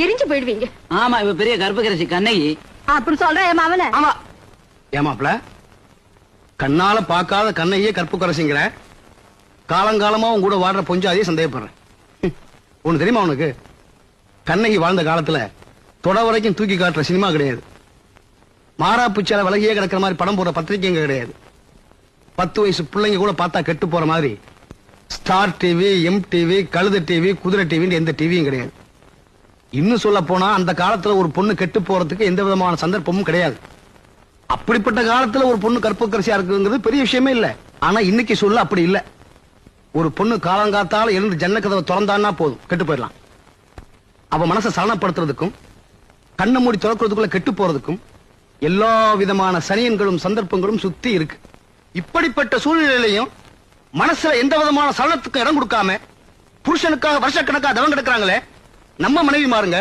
எரிஞ்சு போயிடுவீங்க. ஆமா, இவ பெரிய கர்ப்பகிரசி கண்ணகி. அப்படி சொல்ற என் மாமன. ஆமா ஏமாப்ல, கண்ணால பாக்காத கண்ணையே கற்புக்கரசிங்கிற, காலங்காலமா உன் கூட வாடுற பொஞ்சாதியே சந்தேகப்படுறேன். ஒண்ணு தெரியுமா உனக்கு? கண்ணகி வாழ்ந்த காலத்துல தொட வரைக்கும் தூக்கி காட்டுற சினிமா கிடையாது. மாறாப்புச்சால விலகியே கிடக்கிற மாதிரி படம் போடுற பத்திரிகைங்க கிடையாது. 10 வயசு பிள்ளைங்க கூட பார்த்தா கெட்டு போற மாதிரி ஸ்டார் டிவி, எம் டிவி, கழுத டிவி, குதிரை டிவின்னு எந்த டிவியும் கிடையாது. இன்னும் சொல்ல போனா அந்த காலத்துல ஒரு பொண்ணு கெட்டு போறதுக்கு எந்த விதமான சந்தர்ப்பமும் கிடையாது. அப்படிப்பட்ட காலத்துல ஒரு பொண்ணு கற்புக்கரசியா இருக்குங்கிறது பெரிய விஷயமே இல்ல. ஆனா இன்னைக்கு சொல்ல அப்படி இல்ல. ஒரு பொண்ணு காலங்காத்தால எழுந்து ஜன்ன கதவை திறந்தான்னா போதும், கெட்டு போயிடலாம். அவ மனசை சலனப்படுத்துறதுக்கும் கண்ணை மூடி திறக்கிறதுக்குள்ள கெட்டு போறதுக்கும் எல்லா விதமான சனியன்களும் சந்தர்ப்பங்களும் சுத்தி இருக்கு. இப்படிப்பட்ட சூழ்நிலையிலையும் மனசுல எந்த விதமான சலனத்துக்கும் இடம் கொடுக்காம புருஷனுக்காக வருஷக்கணக்கா தவம் கிடக்குறாங்களே நம்ம மனைவி மாறுங்க.